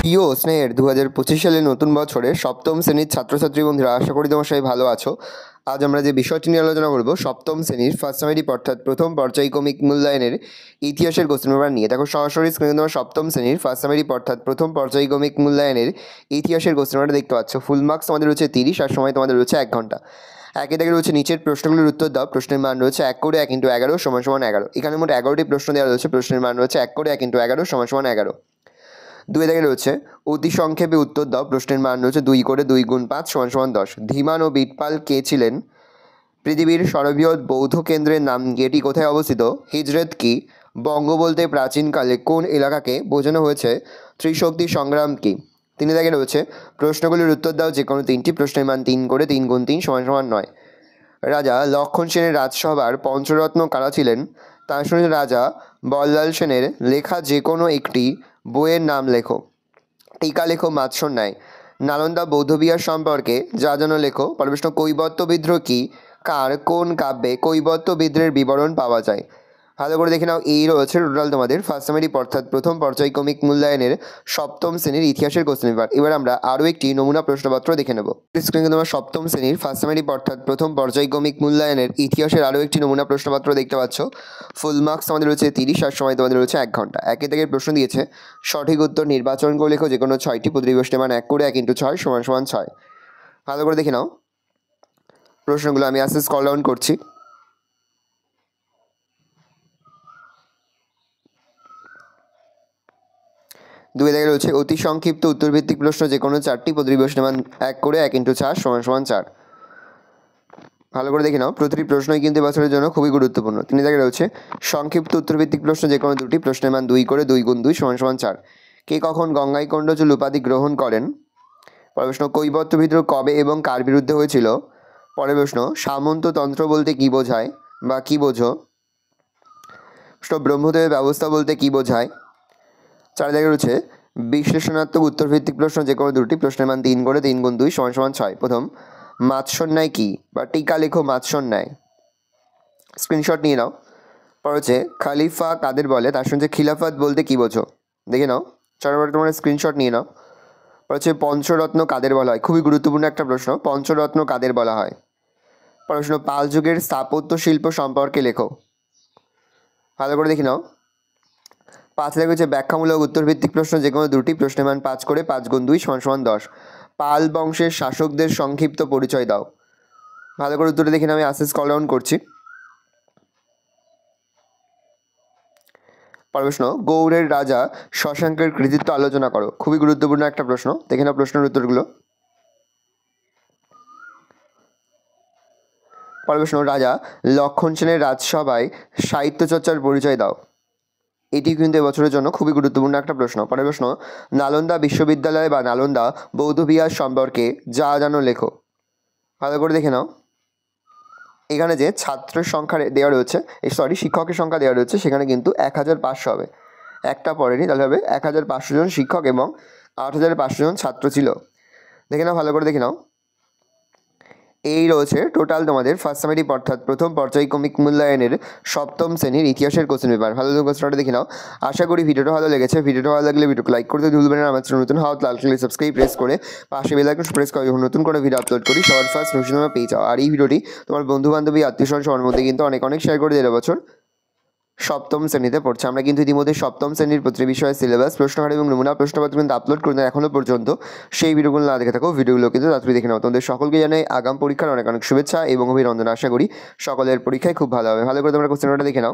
প্রিয় স্নেহের 2025 সালের নতুন বছরে সপ্তম শ্রেণীর ছাত্রছাত্রী বন্ধুরা, আশা করি তোমার সবাই ভালো আছো। আজ আমরা যে বিষয়টি নিয়ে আলোচনা করব সপ্তম শ্রেণীর ফার্স্ট সামেটিভ অর্থাৎ প্রথম পর্যায়ক্রমিক মূল্যায়নের ইতিহাসের কোশ্চেন পেপার নিয়ে। দেখো সরাসরি স্ক্রিনে তোমার সপ্তম শ্রেণীর ফার্স্ট সামেটিভ অর্থাৎ প্রথম পর্যায়ক্রমিক মূল্যায়নের ইতিহাসের কোশ্চেন পেপারটা দেখতে পাচ্ছ। ফুল মার্কস তোমাদের রয়েছে 30 আর সময় তোমাদের রয়েছে 1 ঘন্টা। একে থেকে রয়েছে নিচের প্রশ্নগুলির উত্তর দাও। প্রশ্নের মান রয়েছে 1 করে 1 × 11 = 11। এখানে মোট 11টি প্রশ্ন দেওয়া রয়েছে। প্রশ্নের মান রয়েছে 1 করে 1 × 11 = 11। 2 থেকে রয়েছে অতি সংক্ষেপে উত্তর দাও। প্রশ্নের মান রয়েছে 2 করে 2 × 5 = 10। ধীমান ও বিটপাল কে ছিলেন? পৃথিবীর সর্ববৃহৎ বৌদ্ধ কেন্দ্রের নাম কি? এটি কোথায় অবস্থিত? হিজরত কি? বঙ্গ বলতে প্রাচীনকালে কোন এলাকাকে বোঝানো হয়েছে? ত্রিশক্তি সংগ্রাম কি? 3 থেকে রয়েছে প্রশ্নগুলির উত্তর দাও যে কোনো 3টি। প্রশ্নের মান 3 করে 3 × 3 = 9। রাজা লক্ষণ সেনের রাজসভার পঞ্চরত্ন কারা ছিলেন? তার সঙ্গে রাজা বল্লাল সেনের লেখা যে কোনো একটি বইয়ের নাম লেখো। টিকা লেখো মাৎসন্যায়। নালন্দা বৌদ্ধবিহার সম্পর্কে যা জানো লেখো। প্রশ্ন কৈবর্ত বিদ্রোহ কি? কার কোন কাব্যে কৈবর্ত বিদ্রোহের বিবরণ পাওয়া যায়? ভালো করে দেখে নাও। এই রয়েছে টোটাল তোমাদের ফার্স্ট সামেটিভ অর্থাৎ প্রথম পর্যায়ক্রমিক মূল্যায়নের সপ্তম শ্রেণীর ইতিহাসের কোশ্চেন পেপার। এবার আমরা আরও একটি নমুনা প্রশ্নপত্র দেখে নেব। স্ক্রিনে তোমরা সপ্তম শ্রেণীর ফার্স্ট সামেটিভ অর্থাৎ প্রথম পর্যায়ক্রমিক মূল্যায়নের ইতিহাসের আরও একটি নমুনা প্রশ্নপত্র দেখতে পাচ্ছ। ফুল মার্কস তোমাদের রয়েছে 30 আর সময় তোমাদের রয়েছে 1 ঘন্টা। একে থেকে প্রশ্ন দিয়েছে, সঠিক উত্তর নির্বাচন করে লেখো যে কোনো 6টি। প্রতিবেশনের মান 1 করে 1 × 6 = 6। ভালো করে দেখে নাও প্রশ্নগুলো। আমি আস্তে স্ক্রল ডাউন করছি। দুই থেকে রয়েছে অতি সংক্ষিপ্ত উত্তরভিত্তিক প্রশ্ন যে কোনো 4টি। প্রতিবেশনের মান 1 করে 1 × 4 = 4। ভালো করে দেখে নাও প্রতিটি প্রশ্নই কিন্তু বছরের জন্য খুবই গুরুত্বপূর্ণ। 3 থেকে রয়েছে সংক্ষিপ্ত উত্তরভিত্তিক প্রশ্ন যে কোনো 2টি। প্রশ্নের মান 2 করে 2 × 2 = 4। কে কখন গঙ্গাইকোন্ডচূড় উপাধি গ্রহণ করেন? পরের প্রশ্ন কৈবর্ত বিদ্রোহ কবে এবং কার বিরুদ্ধে হয়েছিল? পরের প্রশ্ন সামন্ততন্ত্র বলতে কী বোঝায় বা কী বোঝো? প্রশ্ন ব্রহ্মদেবের ব্যবস্থা বলতে কী বোঝায়? 4 থেকে রয়েছে বিশ্লেষণাত্মক উত্তরভিত্তিক প্রশ্ন যে কোনো 2টি। প্রশ্নের মান 3 করে 3 × 2 = 6। প্রথম মাৎসন্যায় কি বা টিকা লেখো মাৎসন্যায়। স্ক্রিনশট নিয়ে নাও। পর হচ্ছে খালিফা কাদের বলে? তার সঙ্গে খিলাফত বলতে কী বোঝো? দেখে নাও। 4 নম্বরে তোমরা স্ক্রিনশট নিয়ে নাও। পর হচ্ছে পঞ্চরত্ন কাদের বলা হয়? খুবই গুরুত্বপূর্ণ একটা প্রশ্ন। পঞ্চরত্ন কাদের বলা হয়? প্রশ্ন পাল যুগের স্থাপত্য শিল্প সম্পর্কে লেখো। ভালো করে দেখে নাও। 5 থেকে হচ্ছে ব্যাখ্যামূলক উত্তরভিত্তিক প্রশ্ন যে কোনো 2টি। প্রশ্নের মান 5 করে 5 × 2 = 10। পাল বংশের শাসকদের সংক্ষিপ্ত পরিচয় দাও। ভালো করে উত্তরটা দেখে আমি আস্তে স্ক্রল ডাউন করছি। প্রশ্ন গৌড়ের রাজা শশাঙ্কের কৃতিত্ব আলোচনা করো। খুবই গুরুত্বপূর্ণ একটা প্রশ্ন। দেখে নাও প্রশ্নের উত্তরগুলো। প্রশ্ন রাজা লক্ষণ সেনের রাজসভায় সাহিত্য চর্চার পরিচয় দাও। এটি কিন্তু এবছরের জন্য খুবই গুরুত্বপূর্ণ একটা প্রশ্ন। পরের প্রশ্ন নালন্দা বিশ্ববিদ্যালয় বা নালন্দা বৌদ্ধবিহার সম্পর্কে যা জানো লেখো। ভালো করে দেখে নাও। এখানে যে ছাত্রের সংখ্যা দেওয়া রয়েছে, শিক্ষকের সংখ্যা দেওয়া রয়েছে, সেখানে কিন্তু 1500 হবে। একটা পড়েনি, তাহলে হবে 1500 জন শিক্ষক এবং 8500 জন ছাত্র ছিল। দেখে নাও, ভালো করে দেখে নাও। এই রয়েছে টোটাল তোমাদের ফার্স্ট সামেটিভ অর্থাৎ প্রথম পর্যায়ক্রমিক মূল্যায়নের সপ্তম শ্রেণীর ইতিহাসের কোশ্চেন পেপার। ভালো কোশ্চেনটা দেখে নাও। আশা করি ভিডিওটা ভালো লেগেছে। ভিডিওটা ভালো লাগলে ভিডিওকে লাইক করতে ভুলবেন না। আমার চ্যানেল নতুন হওয়া লাল কালার সাবস্ক্রাইব প্রেস করে পাশে বেল আইকন প্রেস করে যখন নতুন করে ভিডিও আপলোড করি সবার ফার্স্ট নোটিফিকেশন পেয়ে যাও। আর এই ভিডিওটি তোমার বন্ধু বান্ধবী আত্মীয়স্বজন সবার মধ্যে কিন্তু অনেক শেয়ার করে দেওয়ার বছর সপ্তম শ্রেণীতে পড়ছে। আমরা কিন্তু ইতিমধ্যে সপ্তম শ্রেণীর প্রতি বিষয়ে সিলেবাস, প্রশ্নকার এবং নমুনা প্রশ্নপত্র কিন্তু আপলোড করে দেন এখনও পর্যন্ত। সেই ভিডিওগুলো না দেখে থাকো, ভিডিওগুলো কিন্তু তাড়াতাড়ি দেখে নাও। তোমাদের সকলকে জানাই আগাম পরীক্ষার অনেক শুভেচ্ছা এবং অভিনন্দন। আশা করি সকলের পরীক্ষায় খুব ভালো হবে। ভালো করে তোমরা কোশ্চেনটা দেখে নাও।